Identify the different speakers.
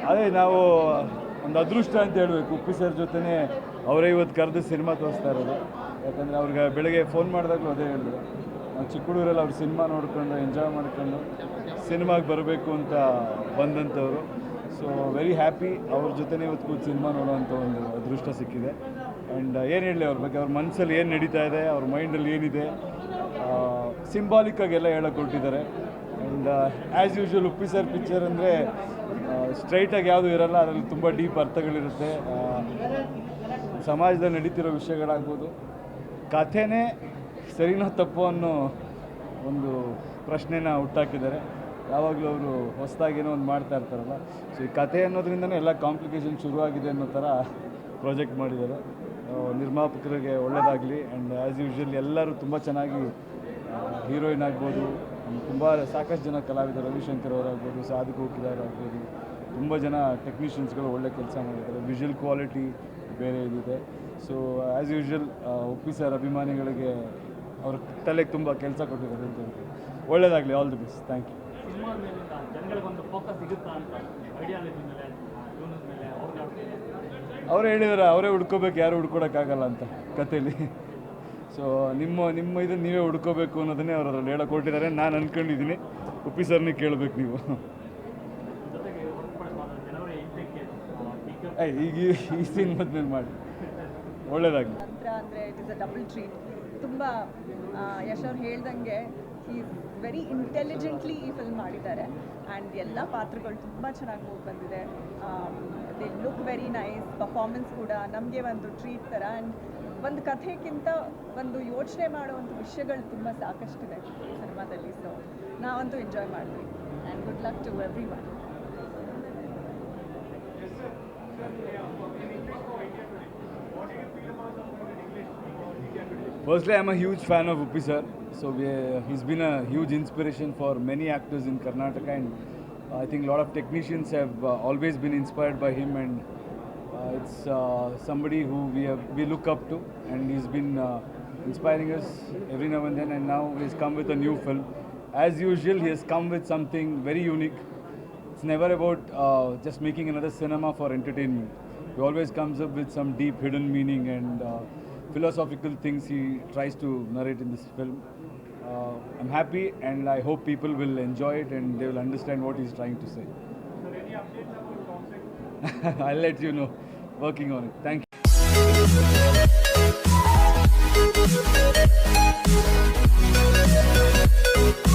Speaker 1: ಅದೇ ನಾವು ಒಂದು ಅದೃಷ್ಟ ಅಂತ ಹೇಳಬೇಕು. ಉಪ್ಪಿ ಸರ್ ಜೊತೆನೇ ಅವರೇ ಇವತ್ತು ಕರೆದು ಸಿನಿಮಾ ತೋರಿಸ್ತಾ ಇರೋದು. ಯಾಕಂದರೆ ಅವ್ರಿಗೆ ಬೆಳಗ್ಗೆ ಫೋನ್ ಮಾಡಿದಾಗಲೂ ಅದೇ ಹೇಳಿದ್ರು, ನಾವು ಚಿಕ್ಕ ಹುಡುಗರೆಲ್ಲ ಅವ್ರ ಸಿನಿಮಾ ನೋಡ್ಕೊಂಡು ಎಂಜಾಯ್ ಮಾಡ್ಕೊಂಡು ಸಿನಿಮಾಗೆ ಬರಬೇಕು ಅಂತ ಬಂದಂಥವ್ರು. ಸೊ ವೆರಿ ಹ್ಯಾಪಿ ಅವ್ರ ಜೊತೆನೇ ಇವತ್ತು ಕೂತು ಸಿನಿಮಾ ನೋಡೋವಂಥ ಒಂದು ಅದೃಷ್ಟ ಸಿಕ್ಕಿದೆ. ಆ್ಯಂಡ್ ಏನು ಹೇಳಲಿ ಅವ್ರ ಬಗ್ಗೆ, ಅವ್ರ ಮನಸ್ಸಲ್ಲಿ ಏನು ನಡೀತಾ ಇದೆ, ಅವ್ರ ಮೈಂಡಲ್ಲಿ ಏನಿದೆ, ಸಿಂಬಾಲಿಕ್ಕಾಗೆಲ್ಲ ಹೇಳಕ್ಕೆ ಕೊಟ್ಟಿದ್ದಾರೆ. And as usual Uppi sir picture ಅಂದರೆ ಸ್ಟ್ರೈಟಾಗಿ ಯಾವುದೂ ಇರೋಲ್ಲ, ಅದರಲ್ಲಿ ತುಂಬ ಡೀಪ್ ಅರ್ಥಗಳಿರುತ್ತೆ. ಸಮಾಜದಲ್ಲಿ ನಡೀತಿರೋ ವಿಷಯಗಳಾಗ್ಬೋದು, ಕಥೆನೇ ಸರಿನೋ ತಪ್ಪು ಅನ್ನೋ ಒಂದು ಪ್ರಶ್ನೆನ ಹುಟ್ಟಾಕಿದ್ದಾರೆ. ಯಾವಾಗಲೂ ಅವರು ಹೊಸದಾಗೇನೋ ಒಂದು ಮಾಡ್ತಾ ಇರ್ತಾರಲ್ಲ, ಸೊ ಈ ಕಥೆ ಅನ್ನೋದ್ರಿಂದನೇ ಎಲ್ಲ ಕಾಂಪ್ಲಿಕೇಶನ್ ಶುರುವಾಗಿದೆ ಅನ್ನೋ ಥರ ಪ್ರಾಜೆಕ್ಟ್ ಮಾಡಿದ್ದಾರೆ. ನಿರ್ಮಾಪಕರಿಗೆ ಒಳ್ಳೆಯದಾಗಲಿ. ಆ್ಯಂಡ್ ಆ್ಯಸ್ ಯೂಶ್ವಲ್ ಎಲ್ಲರೂ ತುಂಬ ಚೆನ್ನಾಗಿ, ಹೀರೋಯಿನ್ ಆಗ್ಬೋದು, ತುಂಬ ಸಾಕಷ್ಟು ಜನ ಕಲಾವಿದರು, ರವಿಶಂಕರ್ ಅವರಾಗ್ಬೋದು, ಸಾಧು ಕೋಕಿಲಾರ್ ಆಗ್ಬೋದು, ತುಂಬ ಜನ ಟೆಕ್ನಿಷಿಯನ್ಸ್ಗಳು ಒಳ್ಳೆ ಕೆಲಸ ಮಾಡಿದ್ದಾರೆ. ವಿಷುವಲ್ ಕ್ವಾಲಿಟಿ ಬೇರೆ ಇದಿದೆ. So as usual Uppi sir ಅಭಿಮಾನಿಗಳಿಗೆ ಅವ್ರ ತಲೆಗೆ ತುಂಬ ಕೆಲಸ ಕೊಟ್ಟಿದ್ದಾರೆ ಅಂತ ಹೇಳ್ತೀವಿ. ಒಳ್ಳೆಯದಾಗಲಿ, all the best. Thank you. ಅವರೇ ಹೇಳಿದಾರೆ, ಅವರೇ ಹುಡ್ಕೋಬೇಕು, ಯಾರು ಹುಡ್ಕೊಡೋಕ್ಕಾಗಲ್ಲ ಅಂತ ಕಥೆಯಲ್ಲಿ. ಸೊ ನಿಮ್ಮ ಇದನ್ನು ನೀವೇ ಹುಡ್ಕೋಬೇಕು ಅನ್ನೋದನ್ನೇ ಅವ್ರು ಅದರಲ್ಲಿ ಹೇಳಕ್ಕೆ ಕೊಟ್ಟಿದ್ದಾರೆ. ನಾನು ಅಂದ್ಕೊಂಡಿದ್ದೀನಿ, ಉಪ್ಪಿ ಸರ್ನೇ ಕೇಳಬೇಕು ನೀವು. ಈಗ ಈ ಸಿನಿಮಾದ ಮೇಲೆ ಮಾಡಿ, ಒಳ್ಳೆಯದಾಗಲಿ.
Speaker 2: ಅಂದರೆ it is a double treat. ತುಂಬ ಯಶ್ ಅವ್ರು ಹೇಳ್ದಂಗೆ ಈ ವೆರಿ ಇಂಟೆಲಿಜೆಂಟ್ಲಿ ಈ ಫಿಲ್ಮ್ ಮಾಡಿದ್ದಾರೆ. ಆ್ಯಂಡ್ ಎಲ್ಲ ಪಾತ್ರಗಳು ತುಂಬ ಚೆನ್ನಾಗಿ ಮೂಡಿ ಬಂದಿದೆ. They look very nice. Performance ಕೂಡ ನಮಗೆ ಒಂದು ಟ್ರೀಟ್ ಥರ. ಆ್ಯಂಡ್ ಒಂದು ಕಥೆಗಿಂತ ಒಂದು ಯೋಚನೆ ಮಾಡುವಂಥ ವಿಷಯಗಳು ತುಂಬ ಸಾಕಷ್ಟಿದೆ ಈ ಸಿನಿಮಾದಲ್ಲಿ. ಸೊ ನಾವಂತೂ ಎಂಜಾಯ್ ಮಾಡಿದ್ವಿ. And good luck to everyone.
Speaker 1: Firstly, I'm a huge fan of Uppi sir. So he's been a huge inspiration for many actors in Karnataka, and I think a lot of technicians have always been inspired by him, and it's somebody who we look up to, and he's been inspiring us every now and then, and now he's come with a new film. As usual, he has come with something very unique. It's never about just making another cinema for entertainment. He always comes up with some deep hidden meaning and philosophical things he tries to narrate in this film. I'm happy, and I hope people will enjoy it and they will understand what he's trying to say. I'll let you know. Working on it. Thank you.